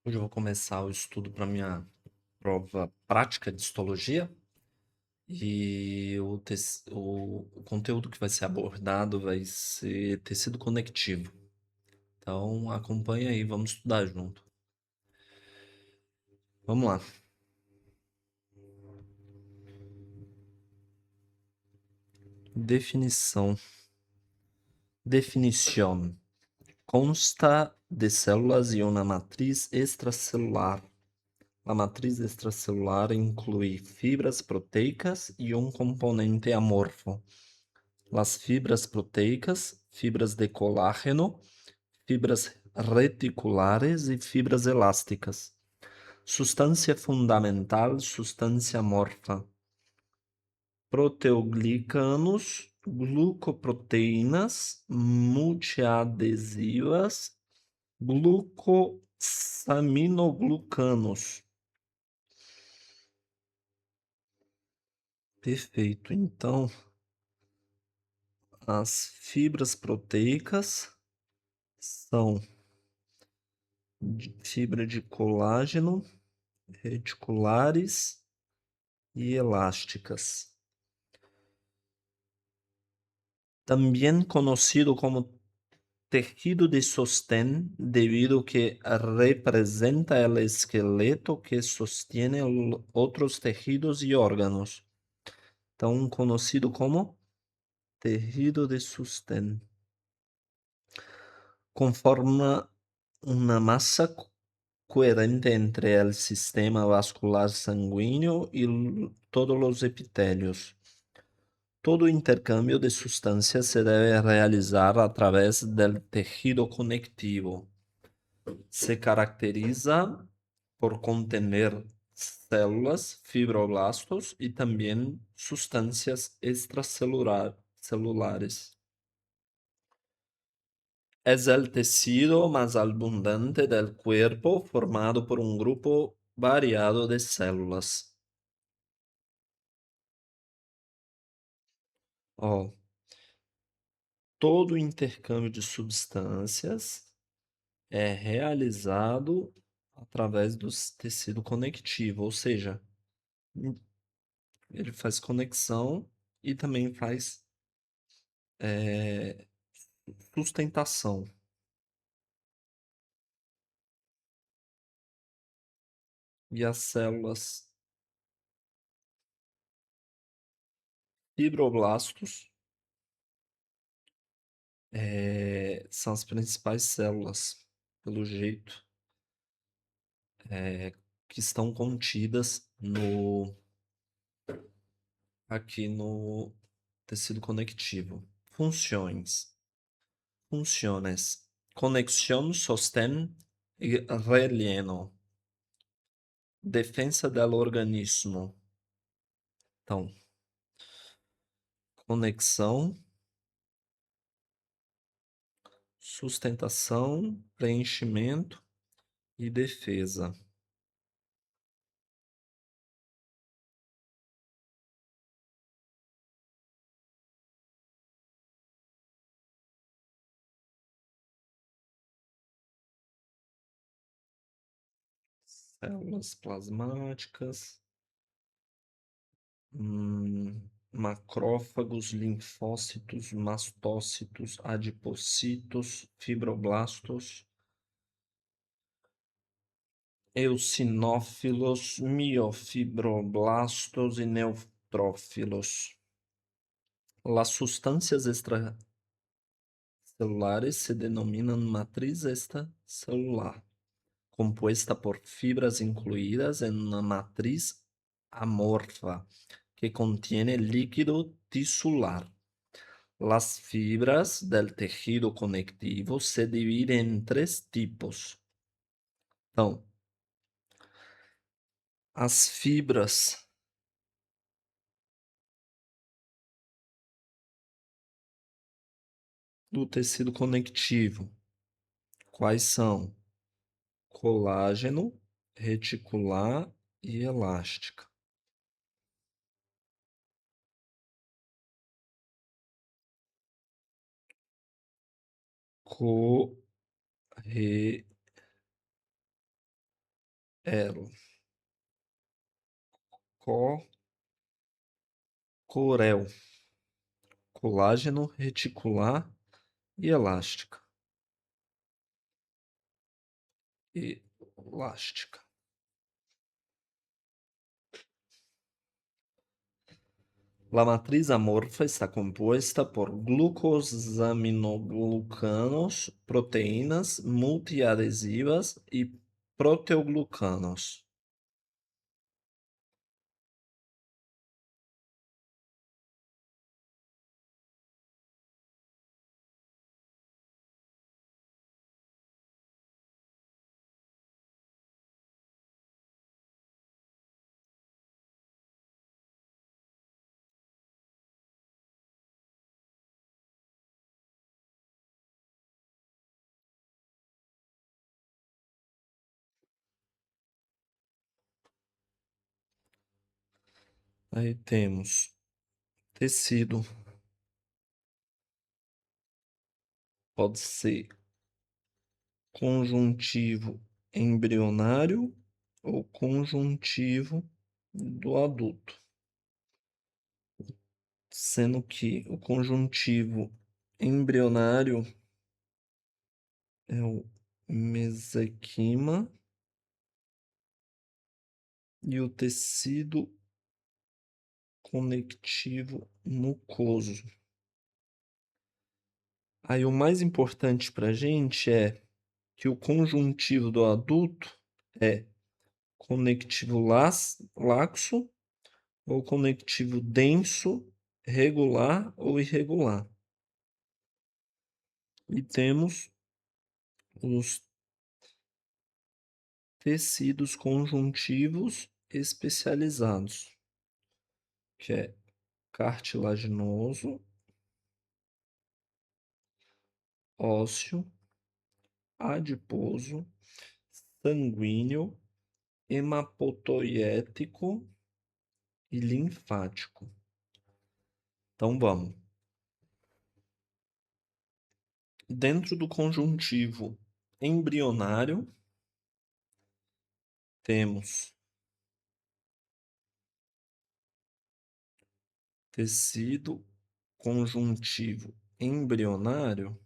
Hoje eu vou começar o estudo para minha prova prática de histologia e o conteúdo que vai ser abordado vai ser tecido conectivo. Então acompanha aí, vamos estudar junto. Vamos lá. Definição. Definição. Consta de células e uma matriz extracelular. A matriz extracelular inclui fibras proteicas e um componente amorfo. Las fibras proteicas, fibras de colágeno, fibras reticulares e fibras elásticas. Substância fundamental, substância amorfa. Proteoglicanos, glucoproteínas, multiadesivas, glucosaminoglucanos. Perfeito. Então, as fibras proteicas são fibra de colágeno, reticulares e elásticas. Também conhecido como tejido de sostén, debido que representa el esqueleto que sostiene outros tejidos e órganos. Então, conhecido como tejido de sostén. Conforma uma massa coerente entre el sistema vascular sanguíneo y todos los epitelios. Todo intercambio de sustancias se debe realizar a través del tejido conectivo. Se caracteriza por contener células, fibroblastos y también sustancias extracelulares. Es el tejido más abundante del cuerpo formado por un grupo variado de células. Ó, todo intercâmbio de substâncias é realizado através do tecido conectivo, ou seja, ele faz conexão e também faz é, sustentação. E as células fibroblastos são as principais células, pelo jeito, que estão contidas aqui no tecido conectivo. Funções. Funciones. Conexión, sostén y relleno. Defensa del organismo. Então, conexão, sustentação, preenchimento e defesa. Células plasmáticas, macrófagos, linfócitos, mastócitos, adipocitos, fibroblastos, eosinófilos, miofibroblastos e neutrófilos. Las sustancias extracelulares se denominan matriz extracelular, compuesta por fibras incluidas en una matriz amorfa que contiene líquido tisular. Las fibras del tejido conectivo se dividen en tres tipos. Então, as fibras do tecido conectivo, quais são? Colágeno, reticular e elástica. elo, corel, colágeno, reticular e elástica. Elástica. La matriz amorfa está composta por glucosaminoglucanos, proteínas multiadesivas e proteoglucanos. Aí temos tecido, pode ser conjuntivo embrionário ou conjuntivo do adulto, sendo que o conjuntivo embrionário é o mesenquima e o tecido conectivo mucoso. Aí o mais importante para a gente é que o conjuntivo do adulto é conectivo laxo ou conectivo denso, regular ou irregular. E temos os tecidos conjuntivos especializados, que é cartilaginoso, ósseo, adiposo, sanguíneo, hematopoietético e linfático. Então vamos. Dentro do conjuntivo embrionário, temos tecido conjuntivo embrionário,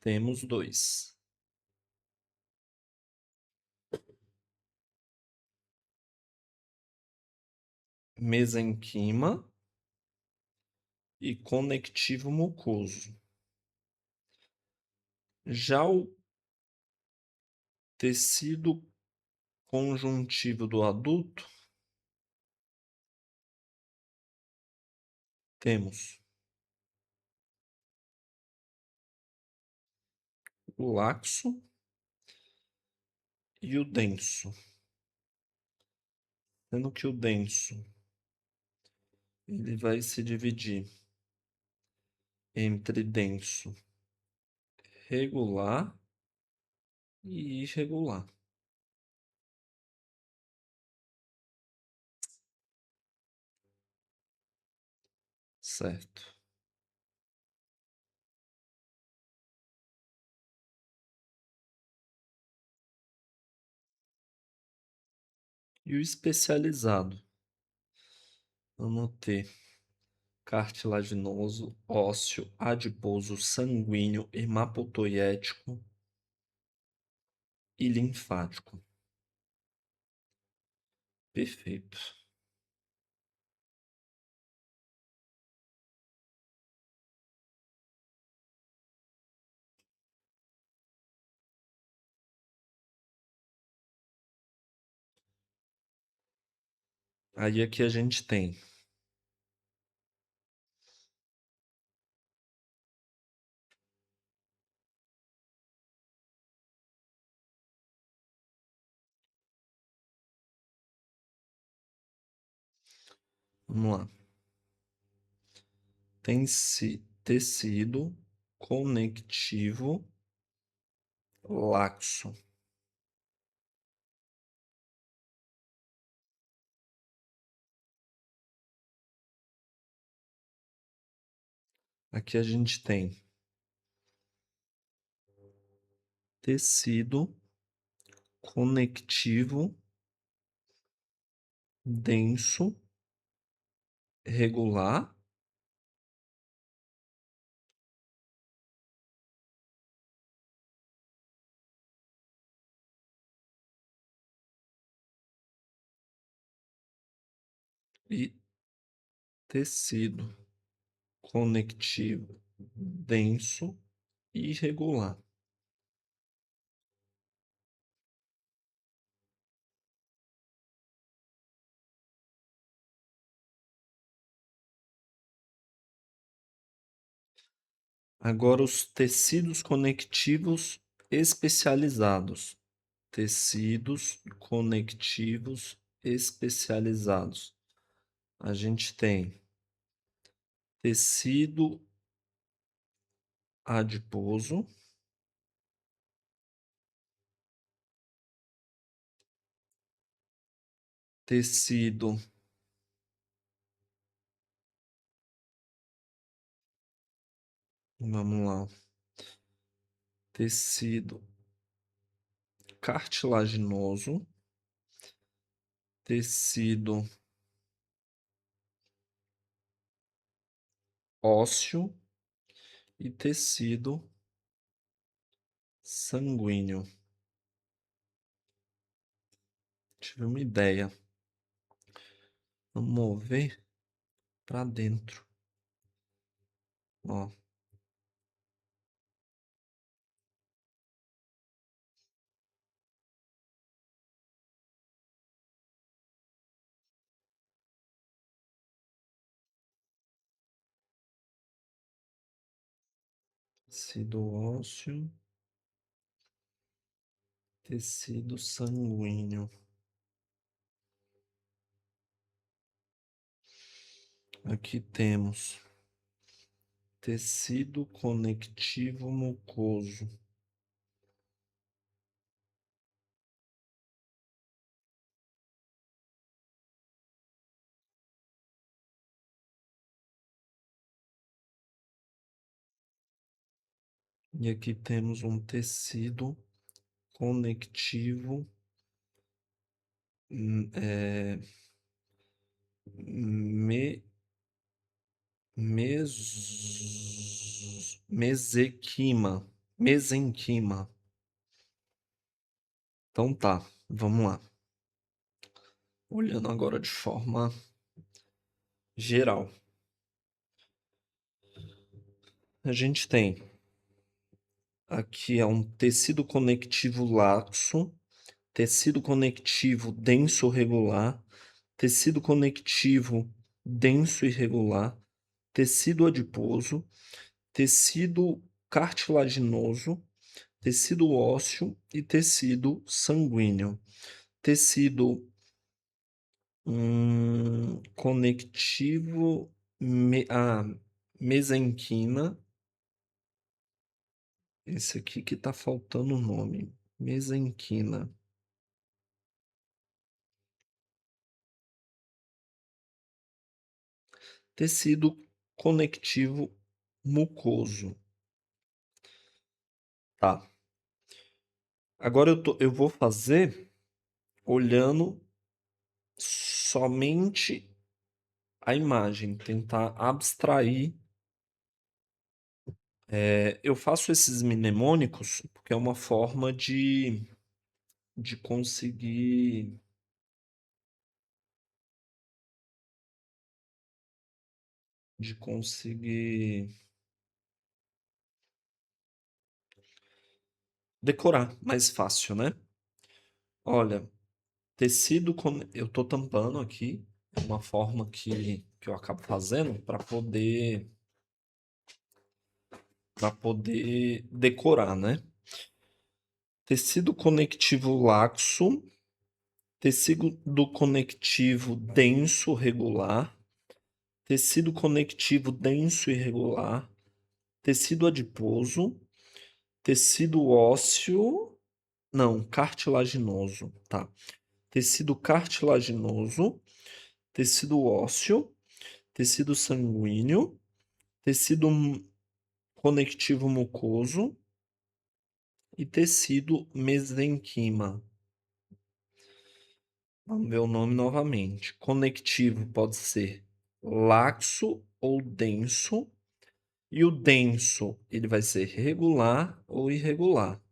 temos dois: mesenquima e conectivo mucoso. Já o tecido conjuntivo do adulto, temos o laxo e o denso, sendo que o denso ele vai se dividir entre denso regular e irregular. Certo. E o especializado? Vamos ter cartilaginoso, ósseo, adiposo, sanguíneo, hematopoietético e linfático. Perfeito. Aí aqui a gente tem, vamos lá, tem-se tecido conectivo laxo. Aqui a gente tem tecido conectivo, denso, regular e tecido conectivo, denso e irregular. Agora os tecidos conectivos especializados. Tecidos conectivos especializados. A gente tem tecido adiposo, tecido vamos lá, tecido cartilaginoso, tecido ósseo e tecido sanguíneo. Tive uma ideia. Vamos mover para dentro. Ó, tecido ósseo, tecido sanguíneo. Aqui temos tecido conectivo mucoso. E aqui temos um tecido conectivo é, me, mesequima. Mesenquima. Então tá, vamos lá. Olhando agora de forma geral. A gente tem aqui é um tecido conectivo laxo, tecido conectivo denso regular, tecido conectivo denso irregular, tecido adiposo, tecido cartilaginoso, tecido ósseo e tecido sanguíneo. Tecido conectivo mesenquima. Esse aqui que tá faltando o nome. Mesenquina. Tecido conectivo mucoso. Tá. Agora eu vou fazer olhando somente a imagem, tentar abstrair. Eu faço esses mnemônicos porque é uma forma de conseguir de conseguir decorar mais fácil, né? Olha, eu tô tampando aqui, é uma forma que eu acabo fazendo para poder decorar, né? Tecido conectivo laxo, tecido conectivo denso regular, tecido conectivo denso irregular, tecido adiposo, tecido ósseo, não, cartilaginoso, tá? Tecido cartilaginoso, tecido ósseo, tecido sanguíneo, tecido conectivo mucoso e tecido mesenquima. Vamos ver o nome novamente. Conectivo pode ser laxo ou denso. E o denso, ele vai ser regular ou irregular.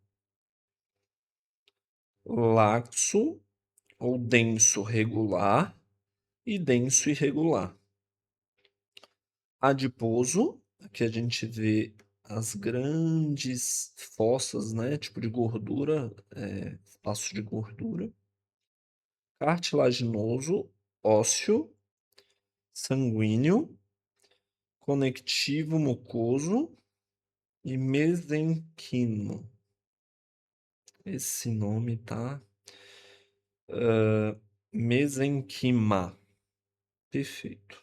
Laxo ou denso regular e denso irregular. Adiposo, aqui a gente vê as grandes fossas, né? Tipo de gordura, espaço de gordura. Cartilaginoso, ósseo, sanguíneo, conectivo mucoso e mesenquimo. Esse nome tá. Mesenquima. Perfeito.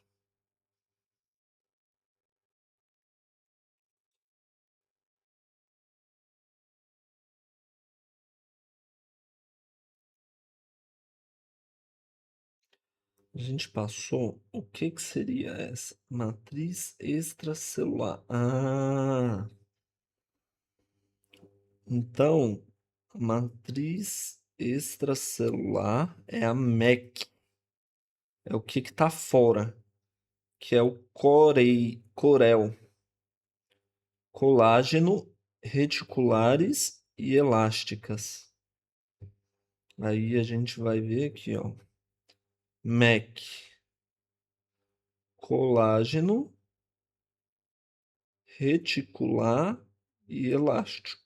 A gente passou. O que que seria essa? Matriz extracelular. Ah, então, a matriz extracelular é a MEC. É o que está fora, que é o corel, colágeno, reticulares e elásticas. Aí a gente vai ver aqui, ó, MEC, colágeno, reticular e elástico.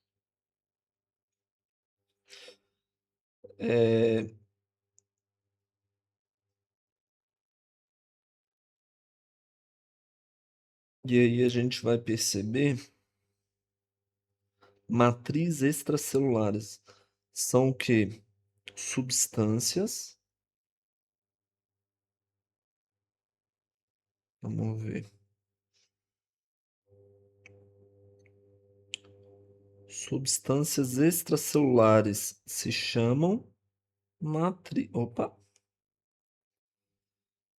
É, e aí a gente vai perceber matriz extracelulares são o quê? Substâncias. Vamos ver. Substâncias extracelulares se chamam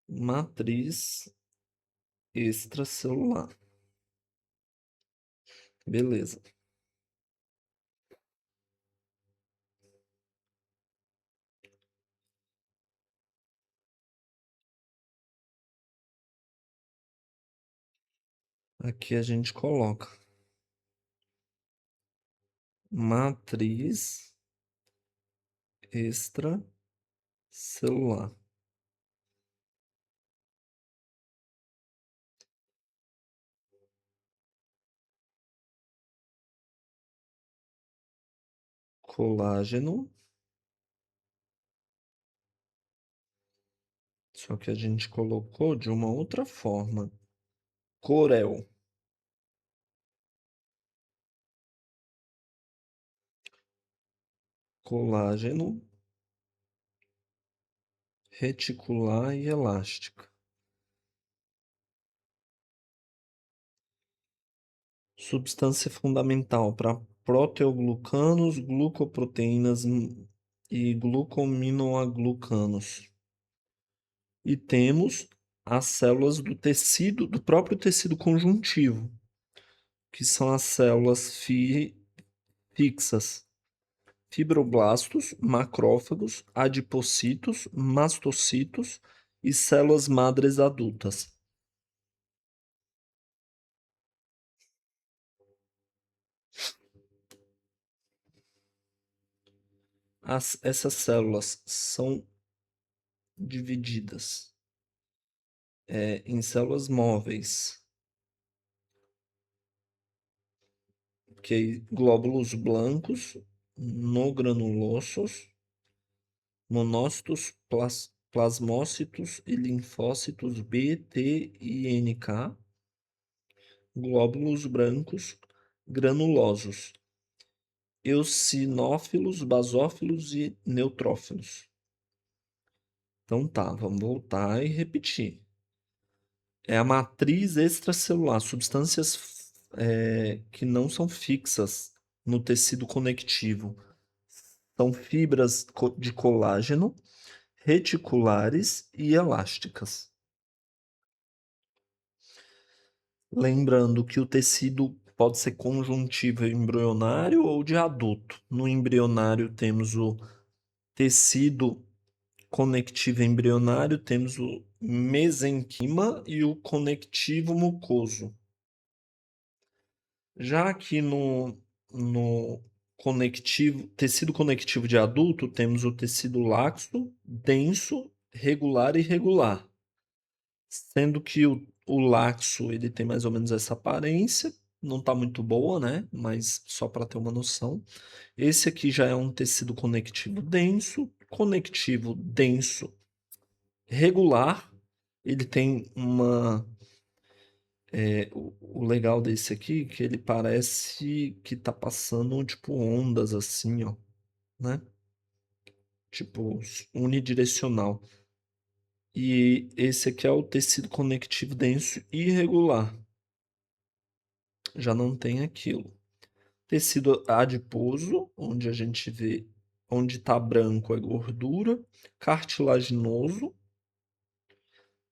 matriz extracelular. Beleza. Aqui a gente coloca matriz extracelular. Colágeno. Só que a gente colocou de uma outra forma. Corel. Colágeno, reticular e elástica. Substância fundamental para proteoglucanos, glucoproteínas e glucominoaglucanos. E temos as células do tecido, do próprio tecido conjuntivo, que são as células fixas. Fibroblastos, macrófagos, adipocitos, mastocitos e células madres adultas. Essas células são divididas em células móveis, que glóbulos blancos, nogranulosos, monócitos, plasmócitos e linfócitos B, T e NK, glóbulos brancos granulosos, eosinófilos, basófilos e neutrófilos. Então tá, vamos voltar e repetir. É a matriz extracelular, substâncias que não são fixas no tecido conectivo. São fibras de colágeno, reticulares e elásticas. Lembrando que o tecido pode ser conjuntivo embrionário ou de adulto. No embrionário temos o tecido conectivo embrionário, temos o mesenquima e o conectivo mucoso. Já aqui no tecido conectivo de adulto, temos o tecido laxo, denso, regular e irregular. Sendo que o laxo ele tem mais ou menos essa aparência, não está muito boa, né? Mas só para ter uma noção. Esse aqui já é um tecido conectivo denso regular. Ele tem uma. O legal desse aqui é que ele parece que tá passando tipo ondas assim, ó, né? Tipo unidirecional. E esse aqui é o tecido conectivo denso irregular. Já não tem aquilo. Tecido adiposo, onde a gente vê onde está branco é gordura, cartilaginoso,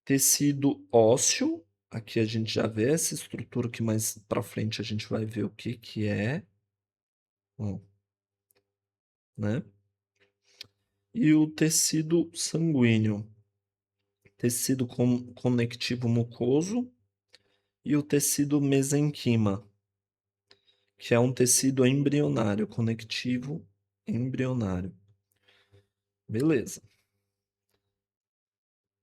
tecido ósseo, aqui a gente já vê essa estrutura que mais para frente a gente vai ver o que que é, ó, né? E o tecido sanguíneo, tecido conectivo mucoso e o tecido mesenquima, que é um tecido embrionário, conectivo embrionário. Beleza.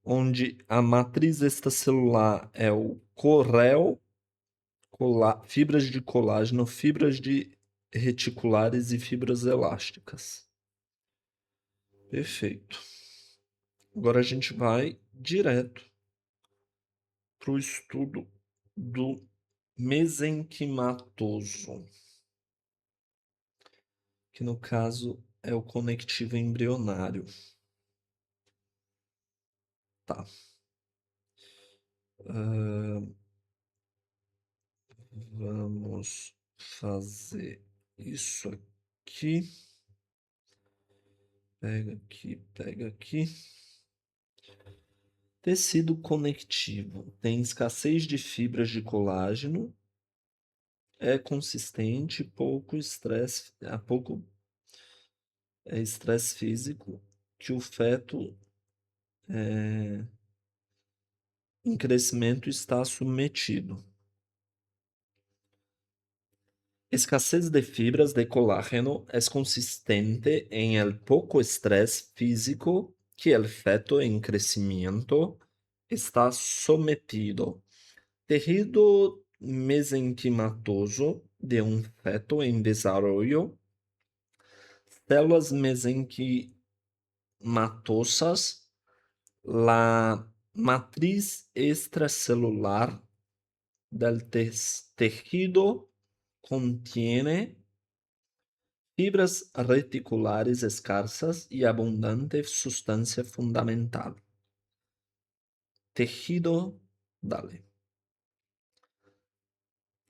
Onde a matriz extracelular é o corel, fibras de colágeno, fibras de reticulares e fibras elásticas. Perfeito. Agora a gente vai direto para o estudo do mesenquimatoso, que no caso é o conectivo embrionário. Tá. Vamos fazer isso aqui. Pega aqui, pega aqui. Tecido conectivo. Tem escassez de fibras de colágeno. É consistente, pouco estresse, pouco estresse físico que o feto em crescimento está submetido. Escassez de fibras de colágeno es consistente en el poco estrés físico que el feto en crecimiento está sometido. Tejido mesenquimatoso de un feto en desarrollo. Células mesenquimatosas. La matriz extracelular del tejido contiene fibras reticulares escasas y abundante sustancia fundamental. Tejido, dale.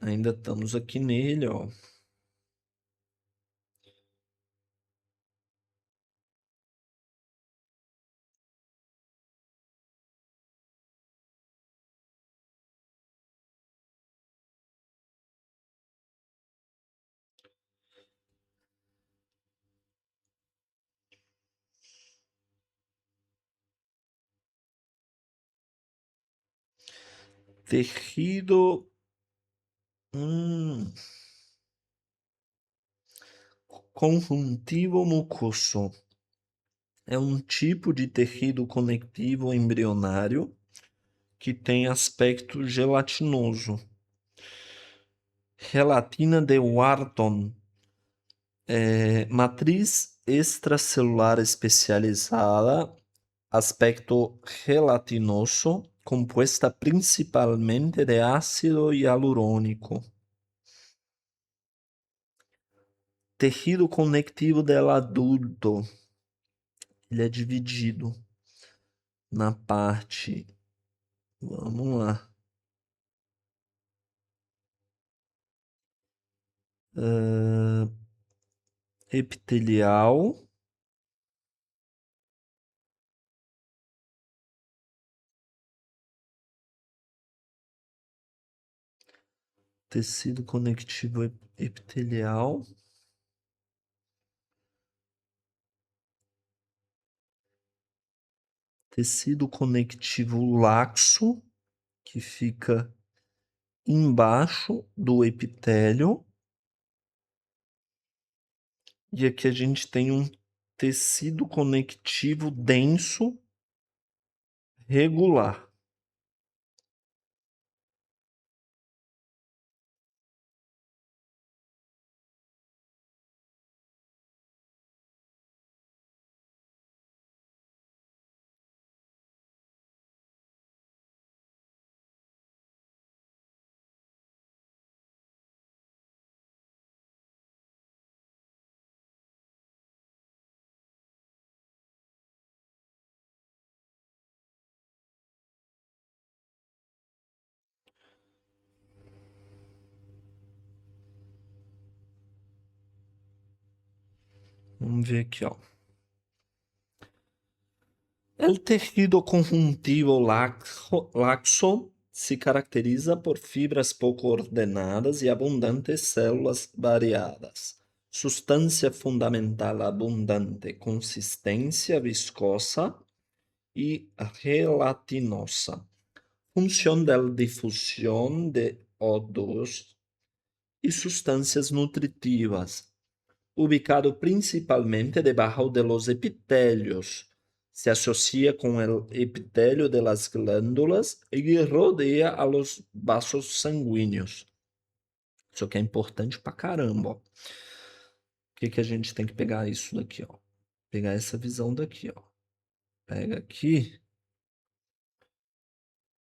Ainda estamos aqui nele, ó. Tejido conjuntivo mucoso. É um tipo de tecido conectivo embrionário que tem aspecto gelatinoso. Gelatina de Wharton. Matriz extracelular especializada, aspecto gelatinoso, compuesta principalmente de ácido hialurônico. Tejido conectivo del adulto. Ele é dividido na parte. Vamos lá. Epitelial. Tecido conectivo epitelial. tecido conectivo laxo, que fica embaixo do epitélio. E aqui a gente tem um tecido conectivo denso regular. Vamos ver aqui, ó. El tejido conjuntivo laxo se caracteriza por fibras poco ordenadas y abundantes células variadas. Sustancia fundamental abundante, consistencia viscosa y gelatinosa. Función de difusión de O2 y sustancias nutritivas. Ubicado principalmente debajo de los epitelios. Se asocia con el epitelio de las glándulas e rodeia a los vasos sanguíneos. Isso aqui é importante pra caramba, ó. O que que a gente tem que pegar isso daqui, ó? Pegar essa visão daqui, ó. Pega aqui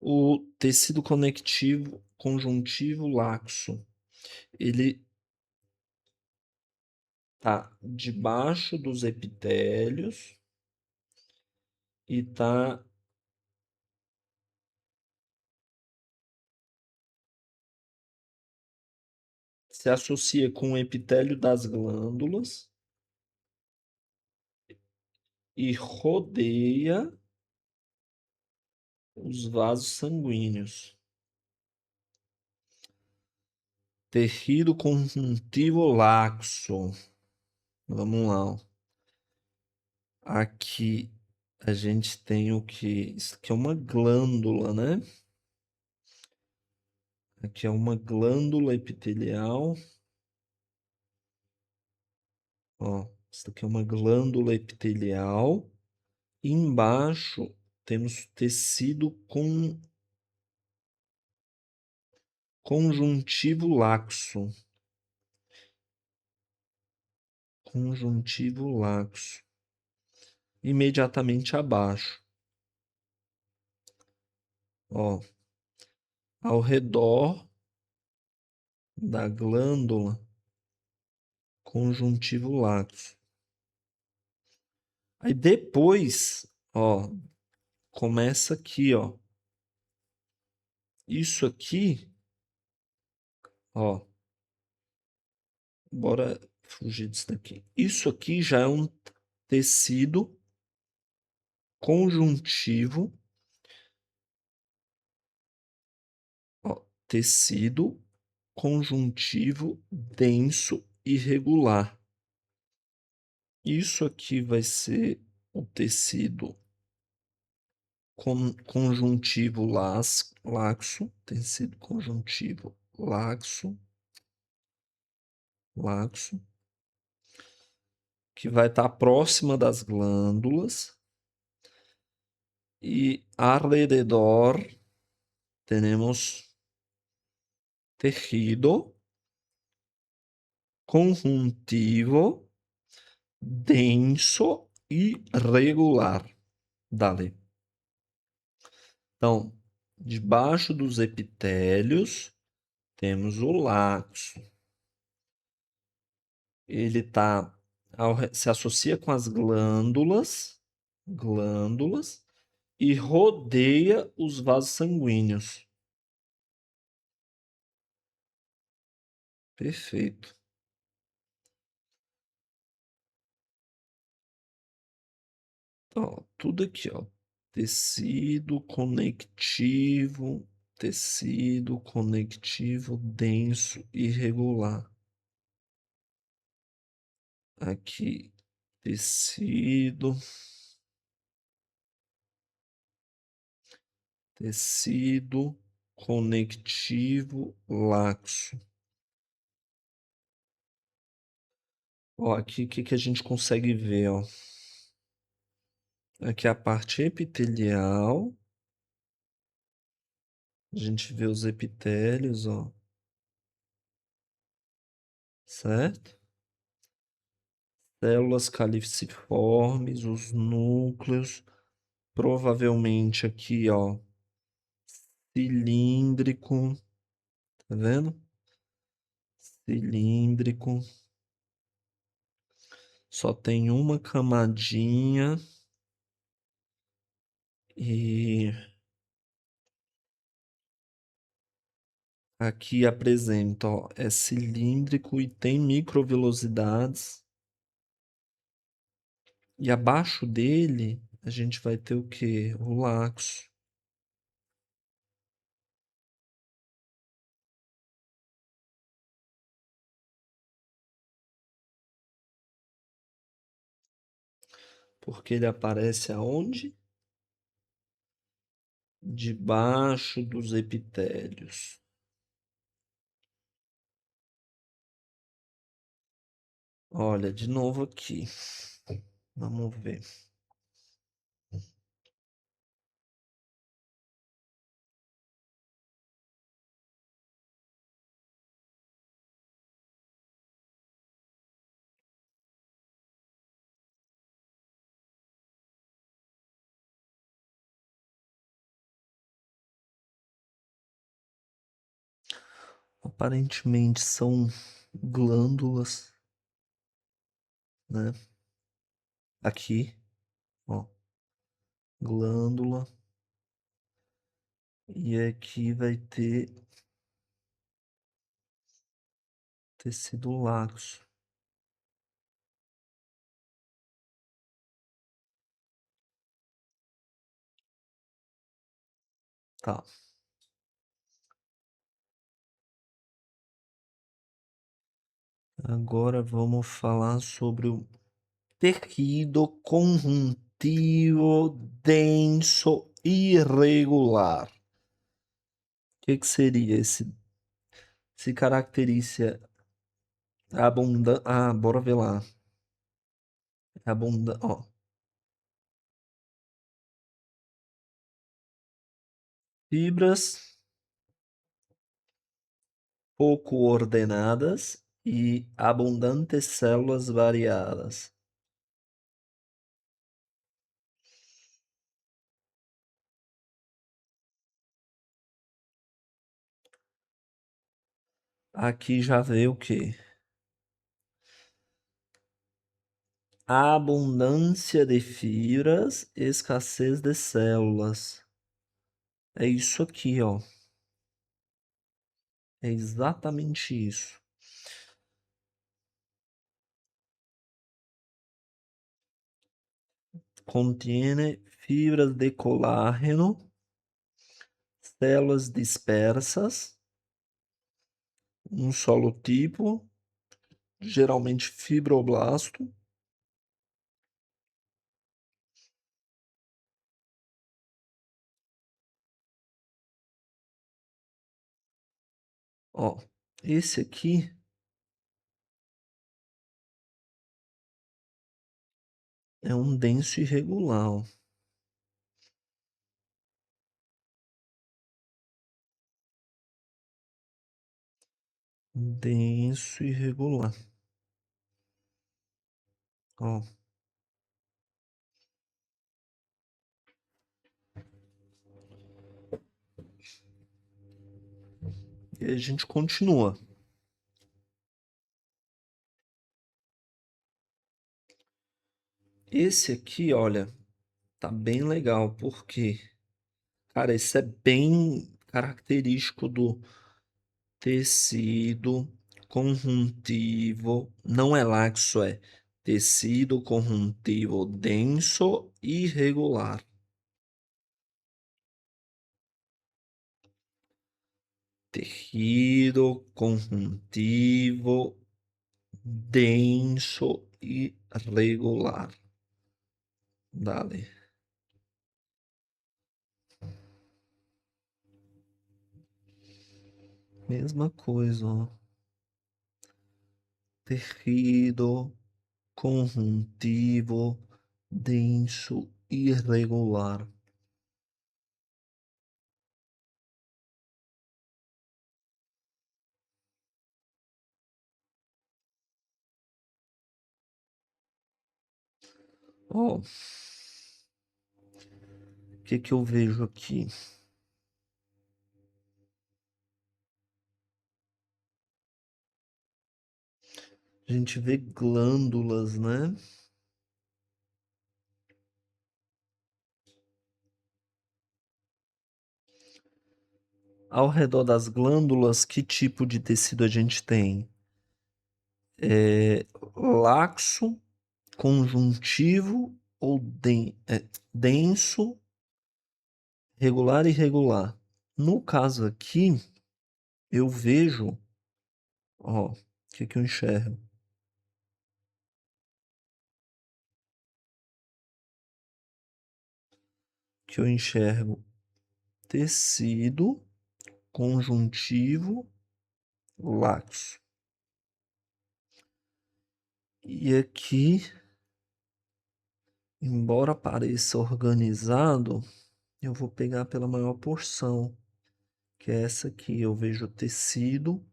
o tecido conectivo conjuntivo laxo. Ele tá debaixo dos epitélios e tá se associa com o epitélio das glândulas e rodeia os vasos sanguíneos. Tecido conjuntivo laxo. Vamos lá, ó. Aqui a gente tem o que? Isso aqui é uma glândula, né? Aqui é uma glândula epitelial. Ó, isso aqui é uma glândula epitelial. Embaixo temos tecido conjuntivo laxo. Conjuntivo laxo. Imediatamente abaixo. Ó, ao redor da glândula conjuntivo laxo. Aí depois, ó, começa aqui, ó. Isso aqui, ó, bora fugir disso daqui. Isso aqui já é um tecido conjuntivo, ó, tecido conjuntivo denso irregular. Isso aqui vai ser o tecido conjuntivo laxo, tecido conjuntivo laxo, que vai estar próxima das glândulas e alrededor temos tejido conjuntivo denso e regular. Dale. Então, debaixo dos epitélios temos o laxo. Ele se associa com as glândulas e rodeia os vasos sanguíneos. Perfeito. Ó, tudo aqui, ó. Tecido conectivo denso irregular. Aqui, tecido Tecido conectivo laxo. Ó, aqui o que que a gente consegue ver, ó? Aqui a parte epitelial. A gente vê os epitélios, ó, certo? Células caliciformes, os núcleos, provavelmente aqui, ó, cilíndrico, tá vendo? Cilíndrico, só tem uma camadinha e aqui apresenta, ó, é cilíndrico e tem microvilosidades. E abaixo dele a gente vai ter o quê? O laxo. Porque ele aparece aonde? Debaixo dos epitélios. Olha, de novo aqui. Vamos ver. Aparentemente são glândulas, né? Aqui, ó, glândula. E aqui vai ter tecido laxo. Tá. Agora vamos falar sobre o tecido conjuntivo denso irregular. O que que seria esse? Se caracteriza abundante. Ah, bora ver lá. Abundante. Ó, fibras pouco ordenadas e abundantes células variadas. Aqui já veio o quê? Abundância de fibras, escassez de células. É isso aqui, ó. É exatamente isso. Contiene fibras de colágeno, células dispersas, um solo tipo, geralmente fibroblasto. Ó, esse aqui é um denso irregular, ó. Denso irregular. Ó, e a gente continua. Esse aqui, olha, tá bem legal, porque, cara, esse é bem característico do tecido conjuntivo, não é laxo, é tecido conjuntivo denso e irregular. Tecido conjuntivo denso e regular. Dale. Mesma coisa, ó. Terrível, conjuntivo, denso, irregular. Ó, o que que eu vejo aqui? A gente vê glândulas, né? Ao redor das glândulas, que tipo de tecido a gente tem? Laxo, conjuntivo ou denso, regular e irregular. No caso aqui, eu vejo, ó, o que que eu enxergo? Que eu enxergo tecido conjuntivo laxo. E aqui, embora pareça organizado, eu vou pegar pela maior porção, que é essa aqui. Eu vejo tecido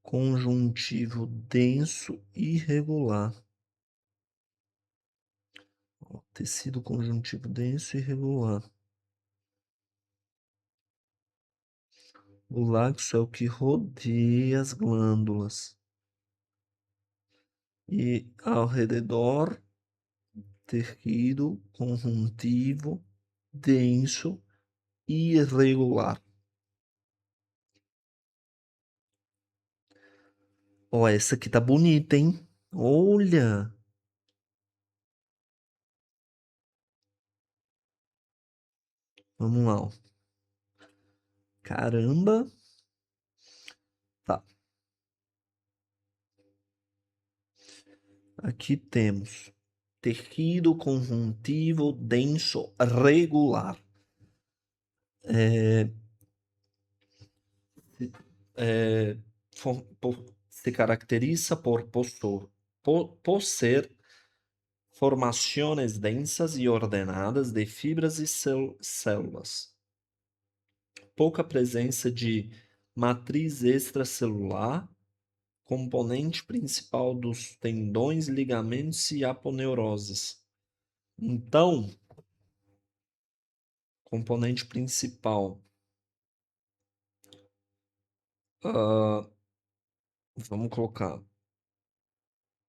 conjuntivo denso e irregular. Ó, tecido conjuntivo denso e irregular. O laxo é o que rodeia as glândulas. E ao redor, tecido conjuntivo denso e irregular. Ó, essa aqui tá bonita, hein? Olha! Vamos lá, ó. Caramba! Tá. Aqui temos tecido conjuntivo denso regular. É, é, se caracteriza por possuir formações densas e ordenadas de fibras e células. Pouca presença de matriz extracelular, componente principal dos tendões, ligamentos e aponeuroses. Então, componente principal, ah, vamos colocar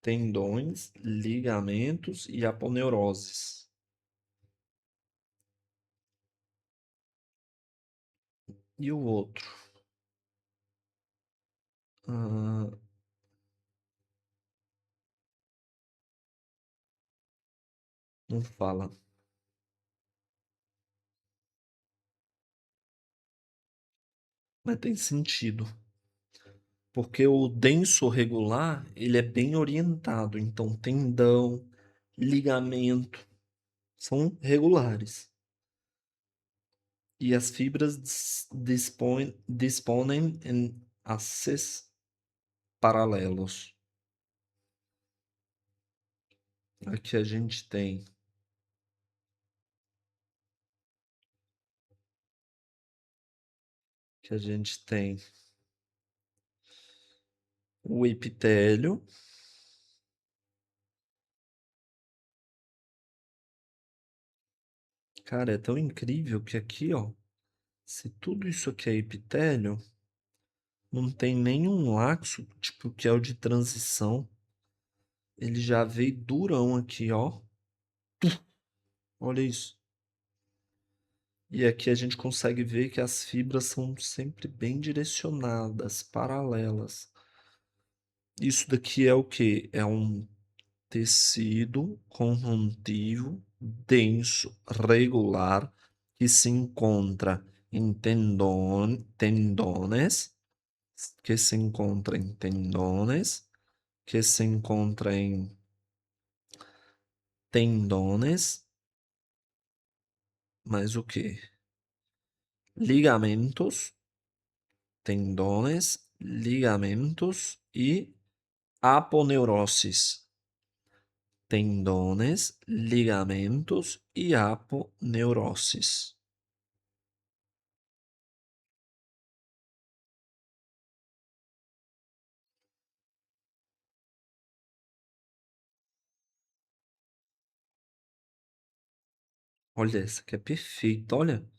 tendões, ligamentos e aponeuroses. E o outro? Ah, não fala, mas tem sentido. Porque o denso regular, ele é bem orientado. Então, tendão, ligamento são regulares. E as fibras disponem em axis paralelos. Aqui a gente tem o epitélio. Cara, é tão incrível que aqui, ó, se tudo isso aqui é epitélio, não tem nenhum laxo, tipo, que é o de transição. Ele já veio durão aqui, ó. Olha isso. E aqui a gente consegue ver que as fibras são sempre bem direcionadas, paralelas. Isso daqui é o quê? É um tecido conjuntivo denso, regular, que se encontra em tendones, que se encontra em tendones, que se encontra em tendones, mais o quê? Ligamentos Tendones, ligamentos e aponeuroses. Tendones, ligamentos e aponeuroses. Olha, essa aqui é perfeita, olha.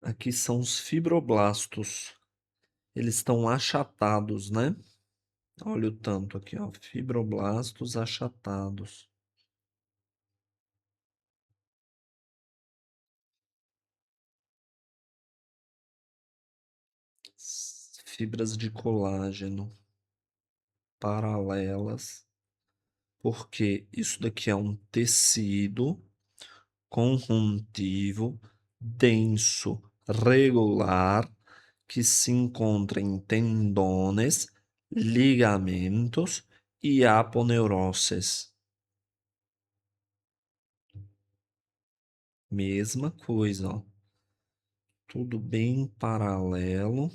Aqui são os fibroblastos. Eles estão achatados, né? Olha o tanto aqui, ó. Fibroblastos achatados. Fibras de colágeno paralelas, porque isso daqui é um tecido conjuntivo denso, regular, que se encontra em tendones, ligamentos e aponeuroses. Mesma coisa, ó. Tudo bem paralelo.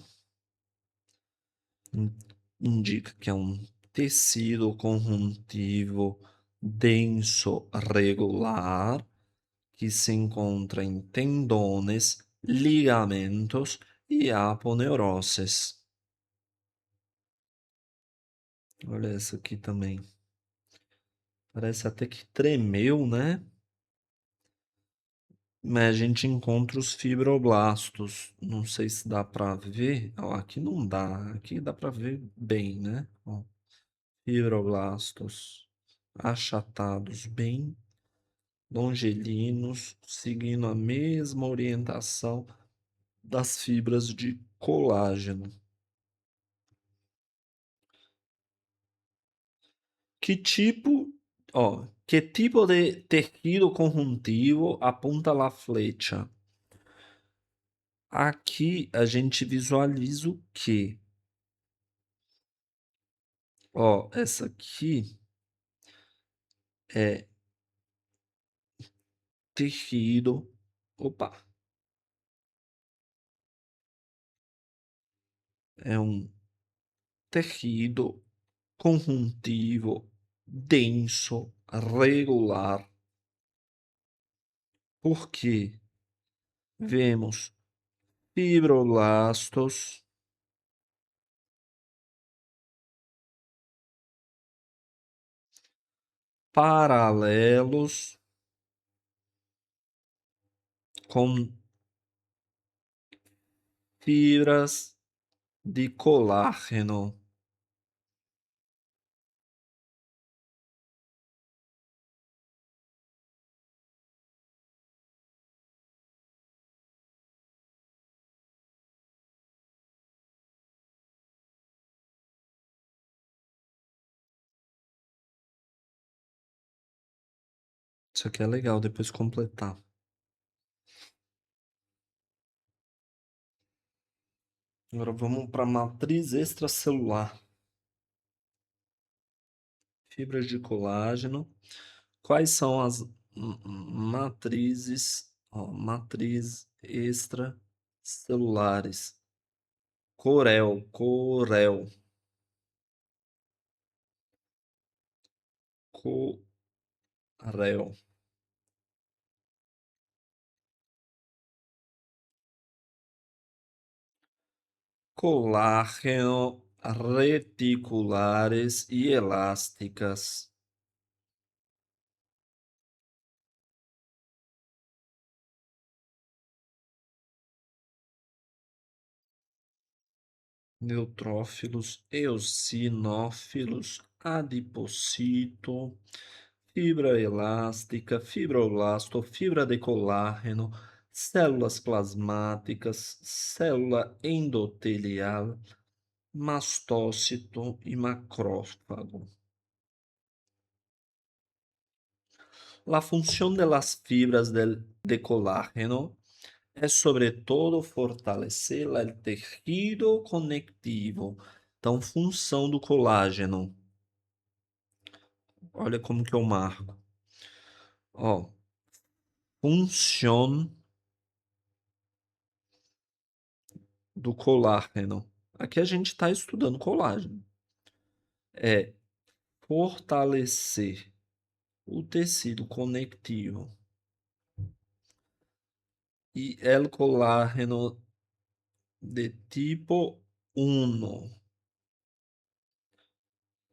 Indica que é um tecido conjuntivo denso regular que se encontra em tendones, ligamentos e aponeuroses. Olha essa aqui também. Parece até que tremeu, né? Mas a gente encontra os fibroblastos. Não sei se dá para ver. Ó, aqui não dá. Aqui dá para ver bem, né? Ó, fibroblastos achatados, bem longelinos, seguindo a mesma orientação das fibras de colágeno. Que tipo, que tipo de tejido conjuntivo apunta la flecha? Aqui a gente visualiza o quê? Ó, essa aqui é tecido. Opa, é um tecido conjuntivo denso, regular. Porque vemos fibroblastos paralelos com fibras de colágeno. Isso aqui é legal depois completar. Agora vamos para a matriz extracelular. Fibras de colágeno. Quais são as matrizes, matriz extracelulares? Corel, corel. Colágeno, reticulares e elásticas. Neutrófilos, eosinófilos, adipocito, fibra elástica, fibroblasto, fibra de colágeno, células plasmáticas, célula endotelial, mastócito e macrófago. La función de las fibras de colágeno é sobretudo fortalecer o tecido conectivo. Então, função do colágeno. Olha como que eu marco. Ó, função do colágeno. Aqui a gente está estudando colágeno. É fortalecer o tecido conectivo e el colágeno de tipo 1.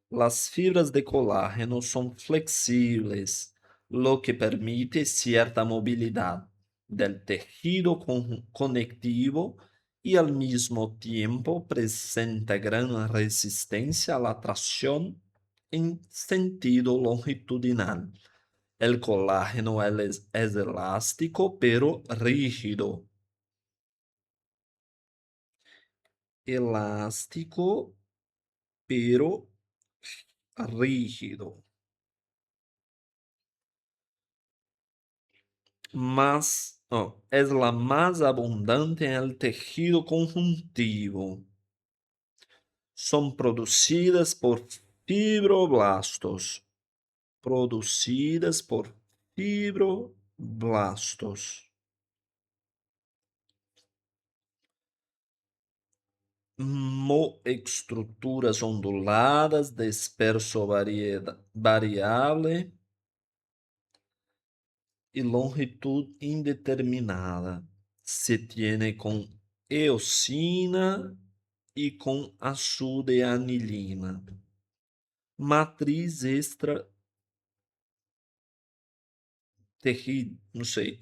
Las fibras de colágeno son flexibles, lo que permite cierta movilidad del tejido conectivo y al mismo tiempo presenta gran resistencia a la tracción en sentido longitudinal. El colágeno es elástico pero rígido. Elástico pero rígido. Es la más abundante en el tejido conjuntivo. Son producidas por fibroblastos. Producidas por fibroblastos. Estruturas onduladas, disperso variable y longitud indeterminada. Se tiene con eosina e com açúcar de anilina. Matriz extra não sei,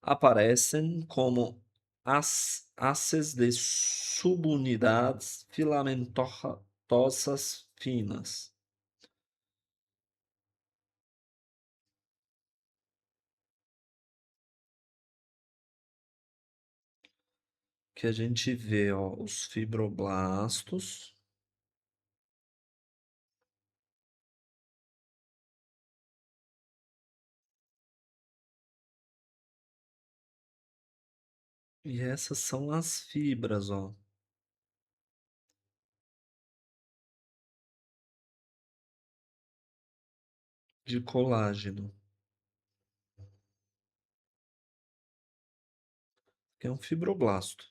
aparecem como haces de subunidades filamentosas finas. Que a gente vê, ó, os fibroblastos. E essas são as fibras, ó, de colágeno, que é um fibroblasto.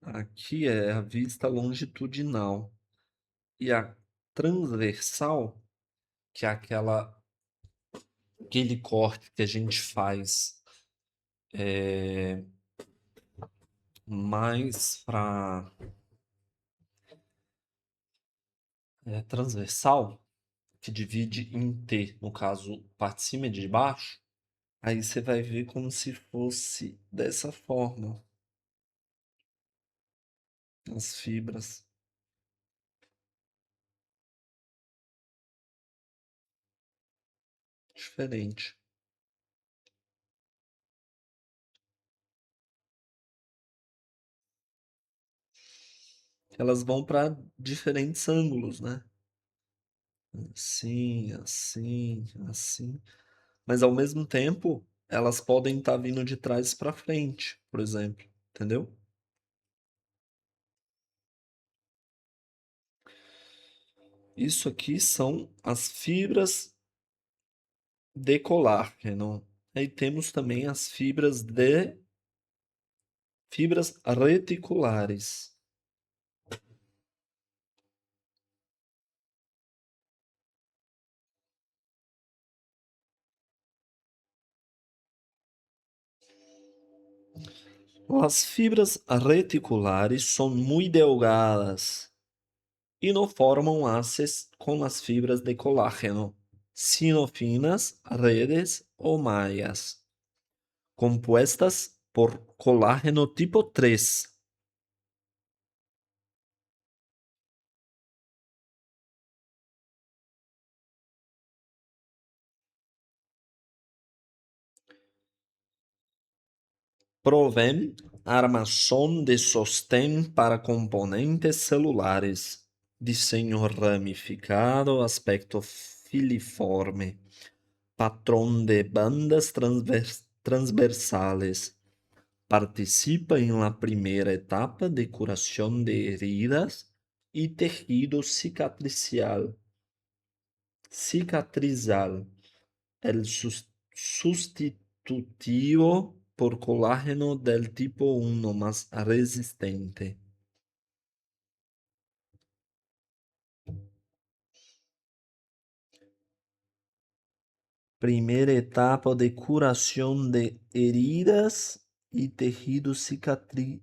Aqui é a vista longitudinal e a transversal, que é aquele corte que a gente faz mais para transversal, que divide em T, no caso, parte de cima e de baixo, aí você vai ver como se fosse dessa forma, as fibras. Diferente. Elas vão para diferentes ângulos, né? Assim, assim, assim. Mas ao mesmo tempo, elas podem estar vindo de trás para frente, por exemplo. Entendeu? Isso aqui são as fibras de colágeno. Aí temos também as fibras reticulares. As fibras reticulares são muito delgadas e não formam haces com as fibras de colágeno, sino finas redes ou malhas, compuestas por colágeno tipo 3. Provém armação de sostém para componentes celulares, diseño ramificado, aspecto filiforme, patrón de bandas transversales, Participa en la primera etapa de curación de heridas y tejido cicatrizal. El sustitutivo por colágeno del tipo 1 más resistente. Primera etapa de curación de heridas y tejido cicatrizal.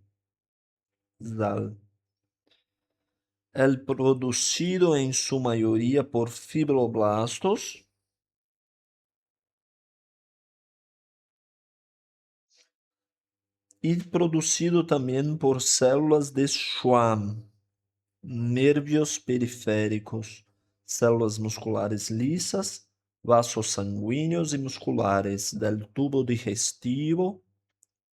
El producido en su mayoría por fibroblastos y producido también por células de Schwann, nervios periféricos, células musculares lisas, vasos sanguíneos y musculares del tubo digestivo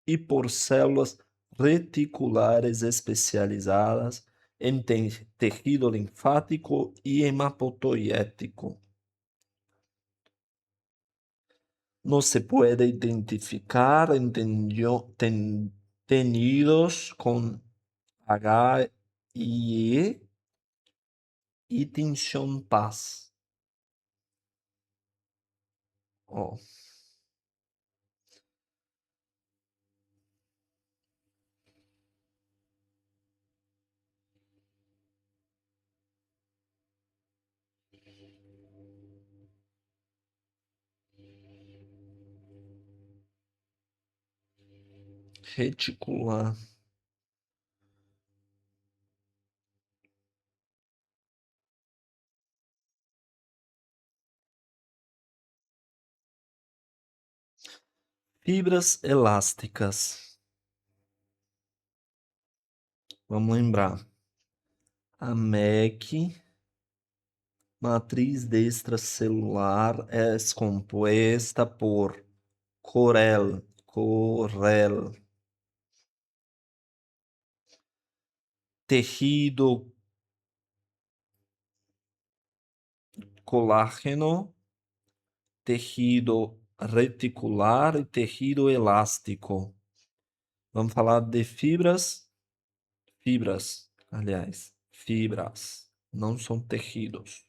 y por células reticulares especializadas en tejido linfático y hematopoyético. No se puede identificar en tenidos con HIE y tinción paz. Ó, reticular. Fibras elásticas. Vamos lembrar. A MEC, matriz extracelular, é composta por corel, tejido colágeno, tejido reticular e tejido elástico. Vamos falar de aliás, fibras, não são tejidos,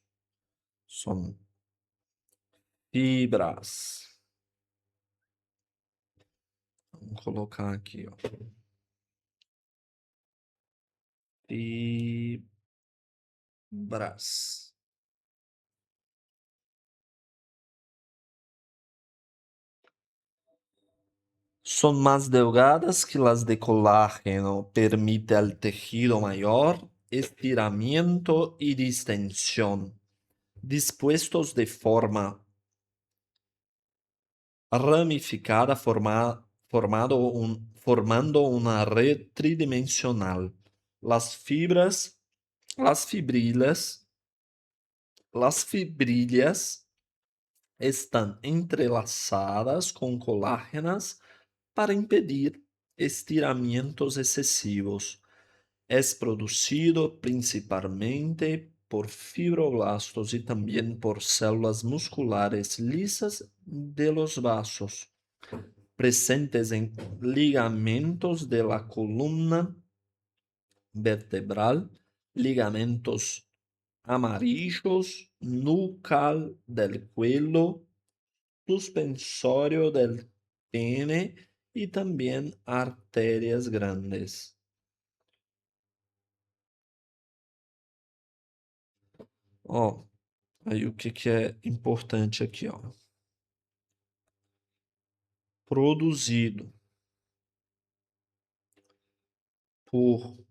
são fibras. Vamos colocar aqui, ó. Fibras. Son más delgadas que las de colágeno, permite al tejido mayor estiramiento y distensión, dispuestos de forma ramificada formando una red tridimensional. Las fibrillas están entrelazadas con colágenas para impedir estiramientos excesivos. Es producido principalmente por fibroblastos y también por células musculares lisas de los vasos, presentes en ligamentos de la columna vertebral, ligamentos amarillos, nucal del cuello, suspensorio del pene y también arterias grandes. Ó, aí o que é importante aqui, ó? Produzido por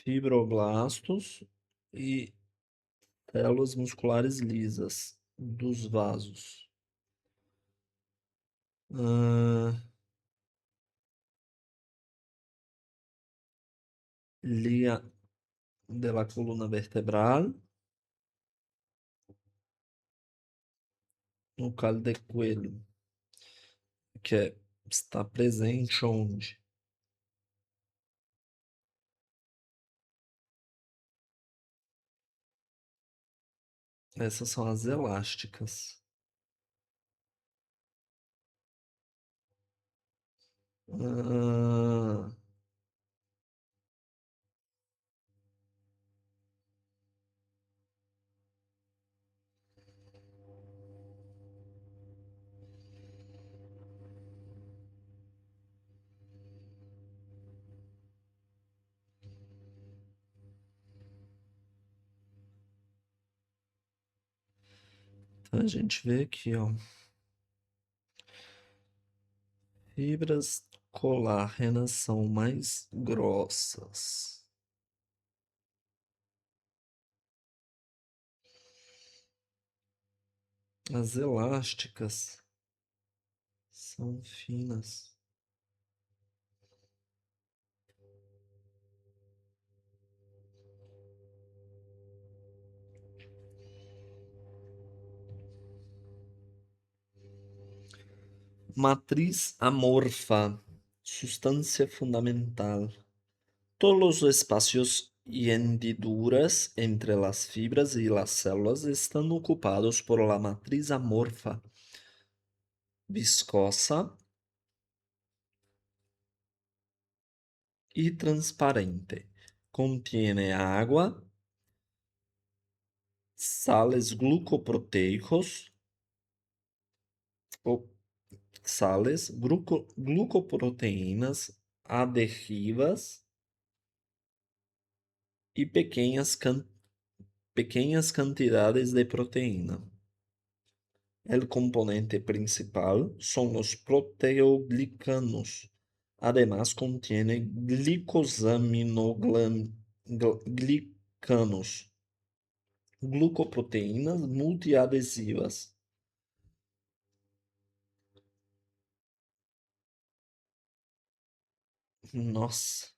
fibroblastos e células musculares lisas dos vasos. Liga de la coluna vertebral, no caldo de coelho, está presente onde? Essas são as elásticas. Ah, então a gente vê aqui, ó. Fibras colágenas são mais grossas. As elásticas são finas. Matriz amorfa, sustancia fundamental. Todos los espacios y hendiduras entre las fibras y las células están ocupados por la matriz amorfa, viscosa y transparente. Contiene agua, sales glucoproteicos, o glucoproteínas adhesivas y pequeñas cantidades de proteína. El componente principal son los proteoglicanos. Además, contiene glicosaminoglicanos, glucoproteínas multiadhesivas. Nossa,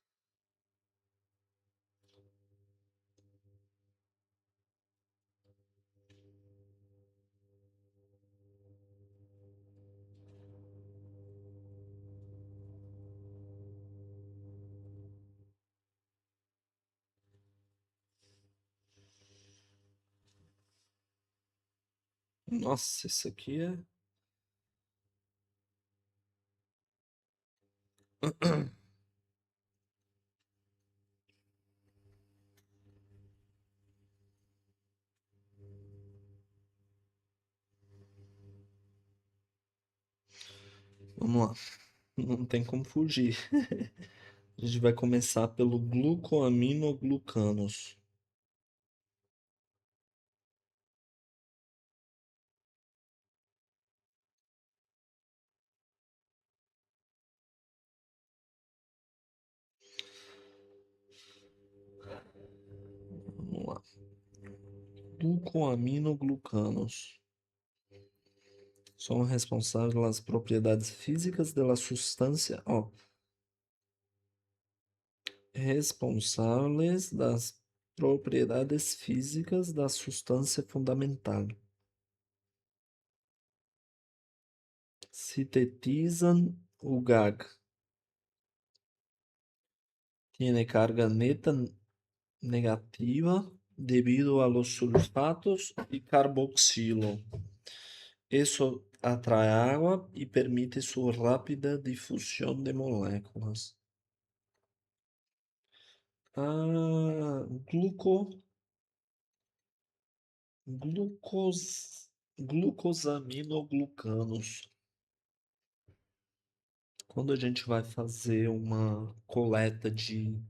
nossa, isso aqui é. Vamos lá, não tem como fugir. A gente vai começar pelo glucoaminoglucanos. Vamos lá. Glucoaminoglucanos são responsáveis pelas propriedades físicas da substância, ó, responsáveis das propriedades físicas da substância fundamental. Sintetizan o GAG. Tiene carga neta negativa debido a los sulfatos y carboxilo. Eso atrae agua y permite su rápida difusión de moléculas. Ah, glucos, glucosaminoglucanos. Quando a gente vai fazer uma coleta de,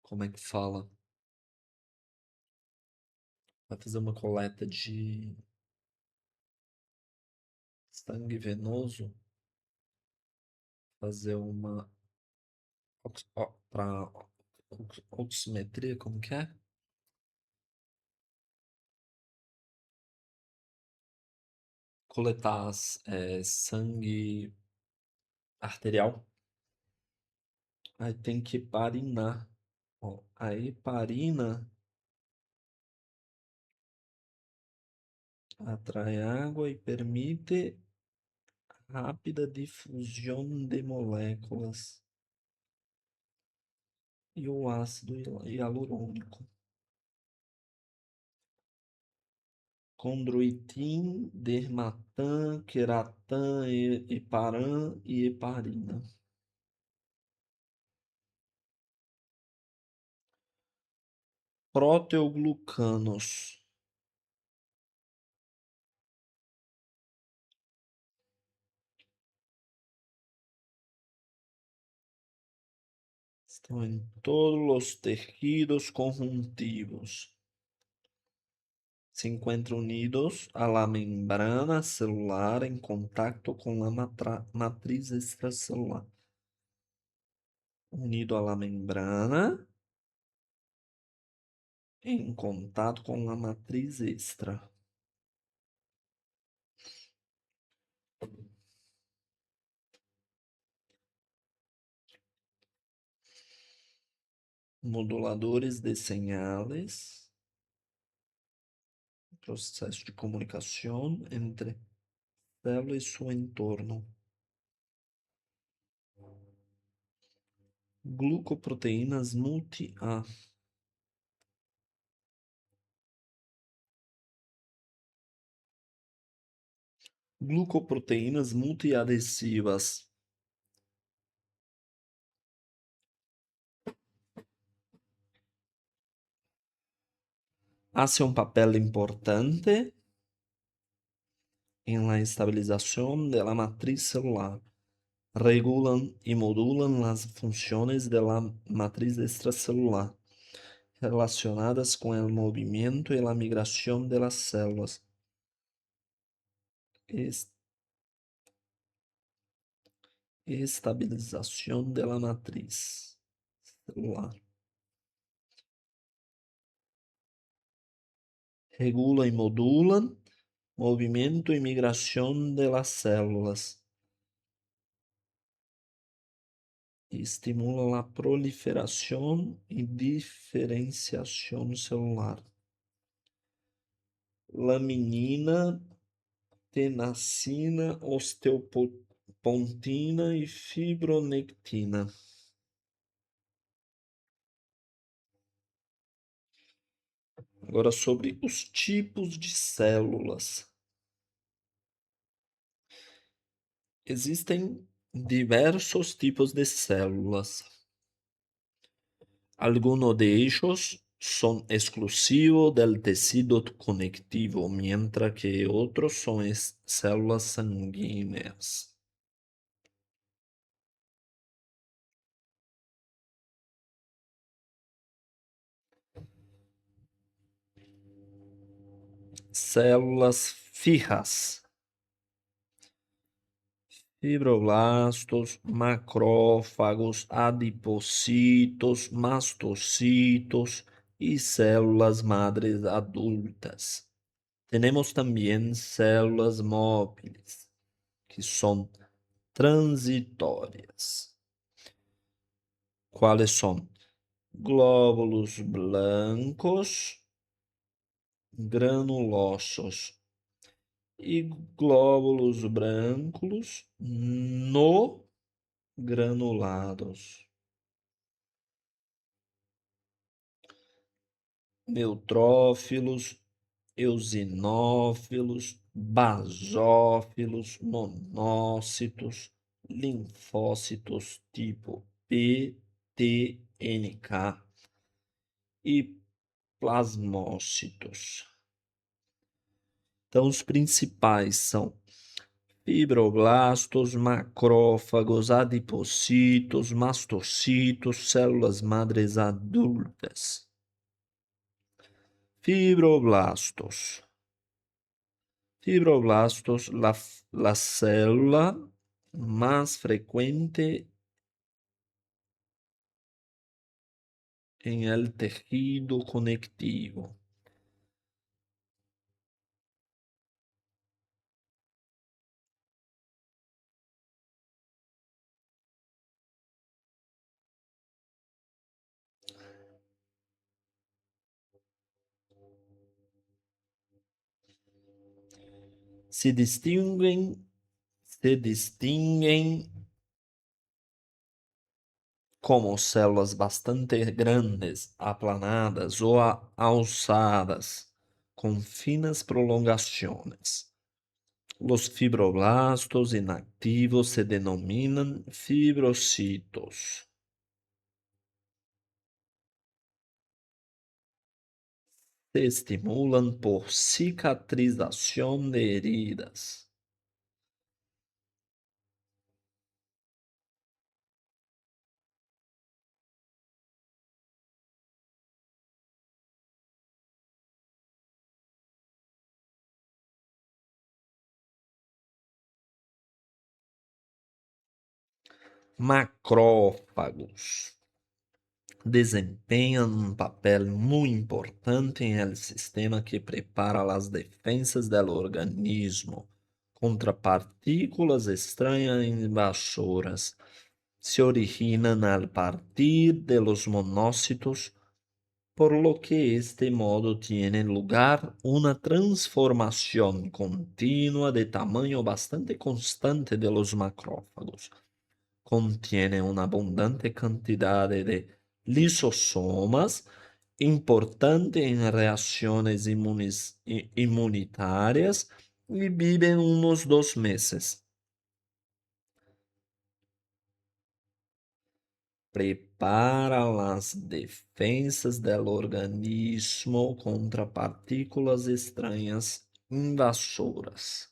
como é que fala? Vai fazer uma coleta de sangue venoso, fazer uma para oximetria, como que é? Coletar sangue arterial. Aí tem que heparinar. Ó, a heparina atrai água e permite rápida difusão de moléculas. E o ácido hialurônico. condroitin, dermatan, queratan, heparan e heparina. Proteoglucanos estão em todos os tejidos conjuntivos. Se encontram unidos a la membrana celular em contacto com a matriz extracelular. Unido a la membrana em contato com a matriz extra. Moduladores de señales, processo de comunicação entre célula e seu entorno. Glucoproteínas multi-A. Glucoproteínas multiadesivas. Hace un papel importante en la estabilización de la matriz celular. Regulan y modulan las funciones de la matriz extracelular relacionadas con el movimiento y la migración de las células. Estabilización de la matriz celular. Regula y modulan movimiento y migración de las células. Estimula la proliferación y diferenciación celular. Laminina, tenasina, osteopontina e fibronectina. Agora sobre os tipos de células. Existem diversos tipos de células. Algunos de ellos son exclusivos del tejido conectivo, mientras que otros son células sanguíneas. Células fijas. Fibroblastos, macrófagos, adipocitos, mastocitos y células madres adultas. Tenemos también células móviles, que son transitórias. Quais são? Glóbulos blancos, granulosos e glóbulos brancos no granulados. Neutrófilos, eosinófilos, basófilos, monócitos, linfócitos tipo P, T, NK e plasmócitos. Então, os principais são fibroblastos, macrófagos, adipocitos, mastocitos, células madres adultas. Fibroblastos. Fibroblastos, la célula más frecuente en el tejido conectivo. Se distinguen como células bastante grandes, aplanadas ou alçadas, con finas prolongaciones. Los fibroblastos inactivos se denominan fibrocitos. Se estimulan por cicatrización de heridas. Macrófagos desempeñan un papel muy importante en el sistema que prepara las defensas del organismo contra partículas extrañas invasoras. Se originan al partir de los monocitos, por lo que este modo tiene lugar una transformación continua de tamaño bastante constante de los macrófagos. Contiene una abundante cantidad de lisosomas, importante en reacciones inmunitarias, y viven unos 2 meses. Prepara las defensas del organismo contra partículas extrañas invasoras.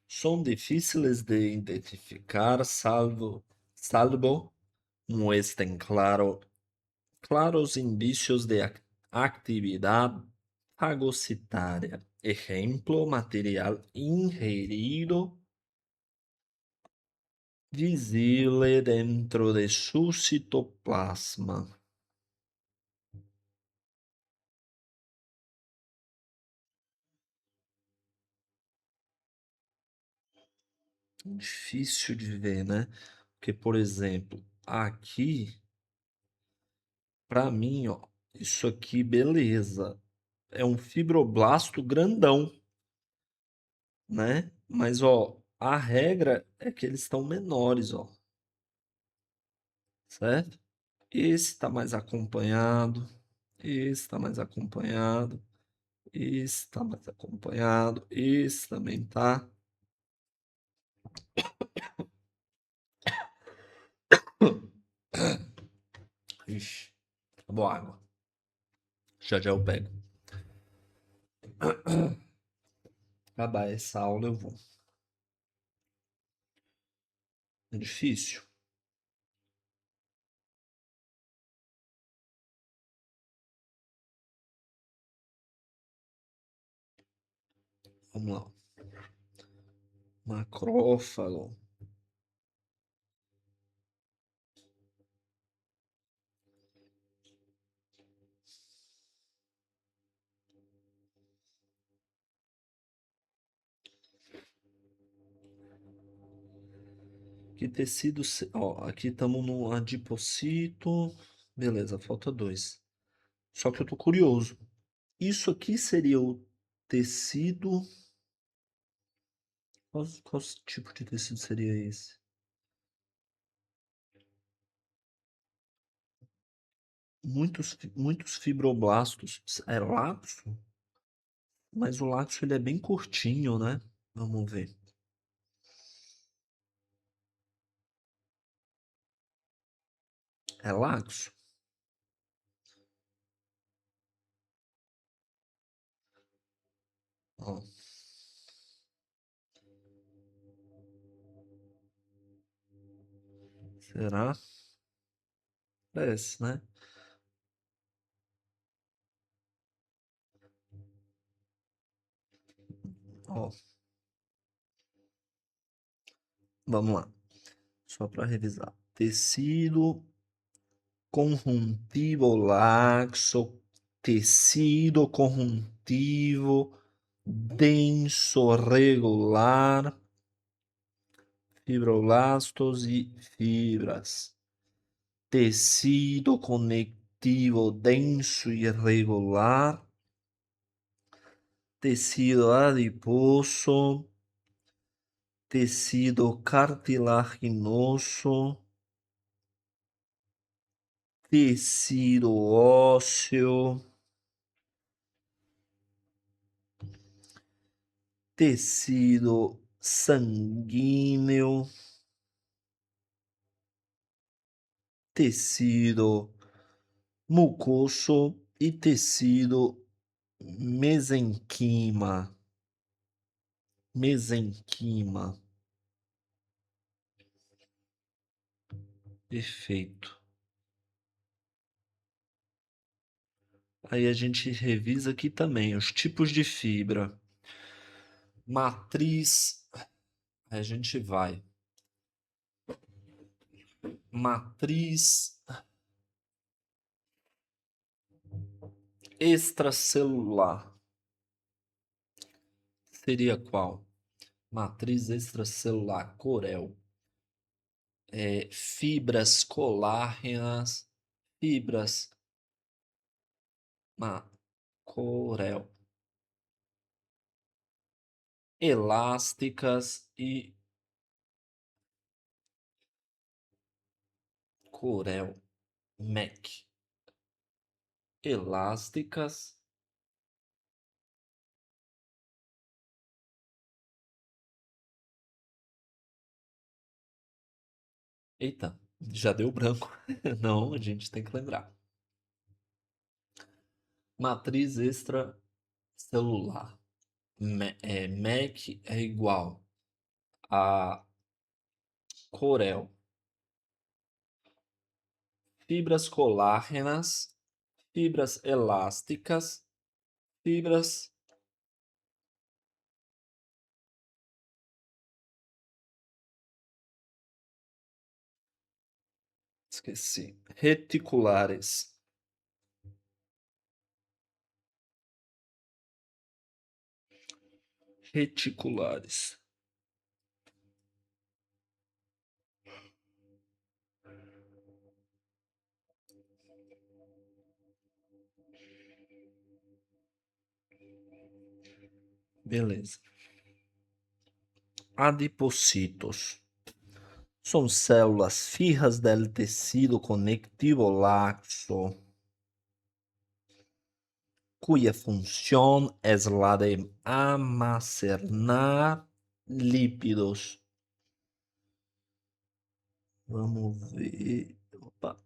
Son difíciles de identificar salvo muestren claros indicios de actividad fagocitaria. Ejemplo, material ingerido visible dentro de su citoplasma. Difícil de ver, né? Porque, por exemplo, aqui, para mim, ó, isso aqui, beleza. É um fibroblasto grandão, né? Mas, ó, a regra é que eles estão menores, ó, certo? Esse está mais acompanhado, esse está mais acompanhado, esse está mais acompanhado, esse também tá. Ixi, boa água. Já já eu pego. Acabar essa aula eu vou. É difícil. Vamos lá. Macrófago. Que tecido. Ó, aqui estamos no adipocito. Beleza, falta dois. Só que eu tô curioso. Isso aqui seria o tecido. Qual tipo de tecido seria esse? Muitos fibroblastos. É laxo? Mas o laxo ele é bem curtinho, né? Vamos ver. É laxo? Ó. Será? Parece, né? Ó, vamos lá. Só para revisar. Tecido conjuntivo laxo, tecido conjuntivo denso regular, fibroblastos e fibras. Tecido conectivo denso e irregular, tecido adiposo, tecido cartilaginoso, tecido ósseo, tecido sanguíneo, tecido mucoso e tecido mesenquima. Mesenquima. Perfeito. Aí a gente revisa aqui também os tipos de fibra. Matriz. Aí a gente vai. Matriz extracelular. Seria qual? Matriz extracelular, Corel. Fibras colárgenas. Fibras. Corel. Elásticas e Corel. MEC. Elásticas. Eita, já deu branco. Não, a gente tem que lembrar. Matriz extracelular. MEC é igual a Corel. Fibras colágenas, fibras elásticas, fibras. Esqueci. Reticulares. Reticulares. Beleza. Adipocitos. São células fijas del tecido conectivo laxo, cuya función es la de almacenar lípidos. Vamos ver. Opa.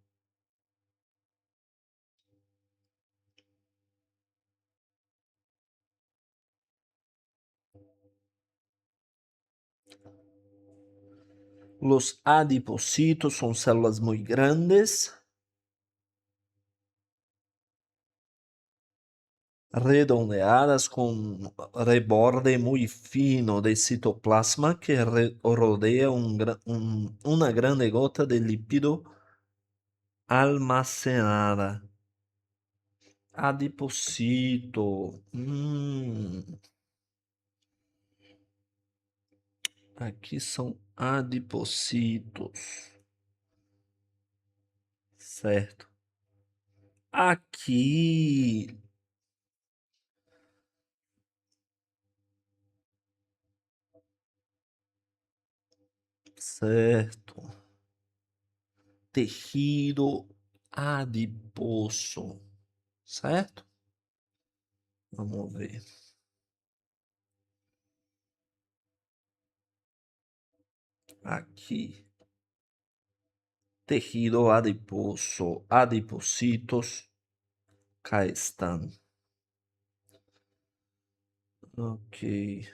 Los adipocitos son células muy grandes, redondeadas con reborde muy fino de citoplasma que rodea una grande gota de lípido almacenada. Adipocito. Aqui são adipocitos. Certo. Aqui. Certo. Tecido adiposo. Certo? Vamos ver. Aqui. Tejido adiposo. Adipocitos. Cá estão. Ok.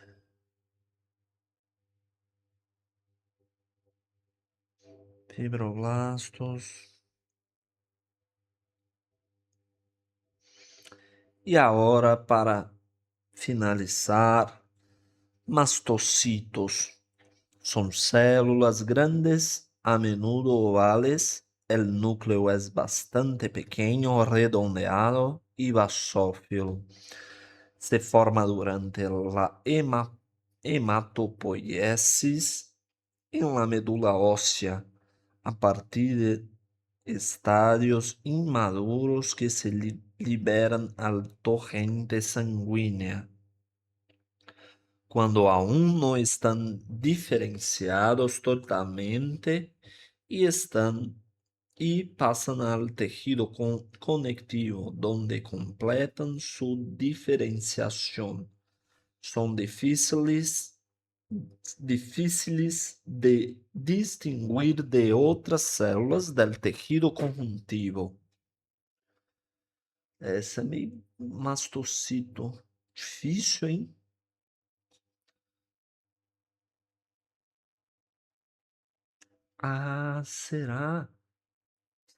Fibroblastos. E agora, para finalizar, mastocitos. Son células grandes, a menudo ovales. El núcleo es bastante pequeño, redondeado y basófilo. Se forma durante la hematopoiesis en la médula ósea a partir de estadios inmaduros que se liberan al torrente sanguínea. Quando aún no están diferenciados totalmente y pasan al tejido conectivo, donde completan su diferenciación. Son difíciles de distinguir de outras células del tejido conjuntivo. Essa é meio mastocito. Difícil, hein? Ah, será?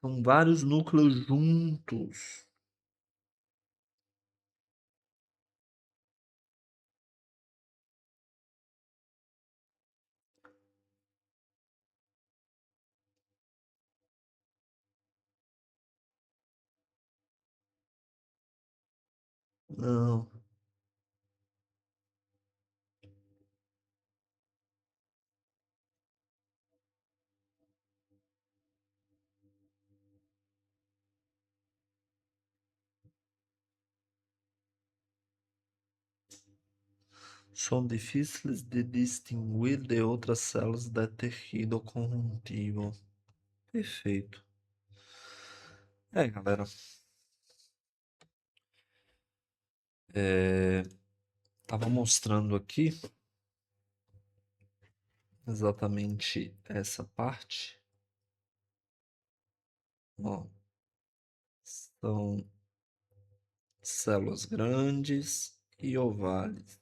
São vários núcleos juntos. Não, são difíceis de distinguir de outras células do tecido conjuntivo. Perfeito. Galera. Tava mostrando aqui exatamente essa parte. Ó, são células grandes e ovais.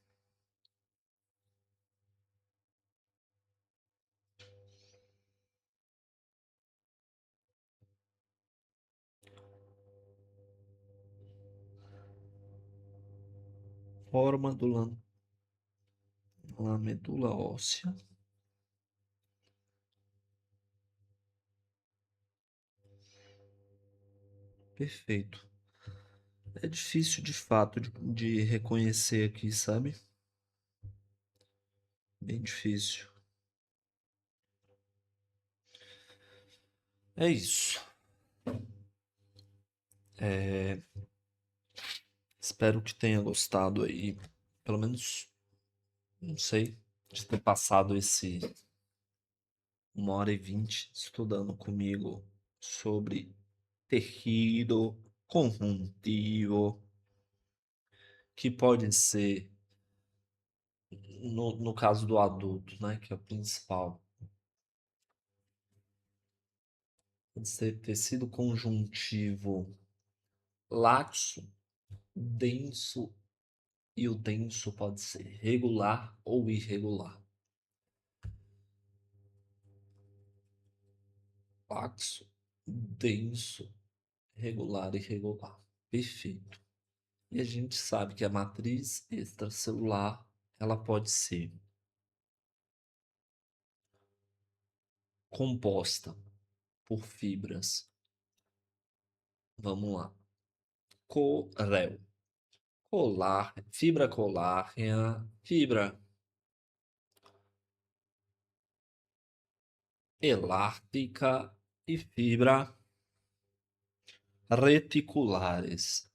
Forma do la medula óssea. Perfeito. É difícil de fato de reconhecer aqui, sabe? Bem difícil. É isso. Espero que tenha gostado aí. Pelo menos, não sei, de ter passado esse 1h20 estudando comigo sobre tecido conjuntivo, que pode ser, no caso do adulto, né, que é o principal, pode ser tecido conjuntivo laxo, denso, e o denso pode ser regular ou irregular. Laxo, denso, regular e irregular. Perfeito. E a gente sabe que a matriz extracelular, ela pode ser composta por fibras. Vamos lá. Corel. Fibra colárrea, fibra elástica e fibra reticulares.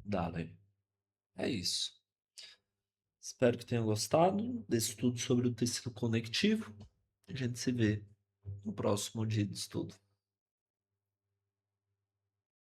Dale. É isso. Espero que tenha gostado desse estudo sobre o tecido conectivo. A gente se vê no próximo dia de estudo.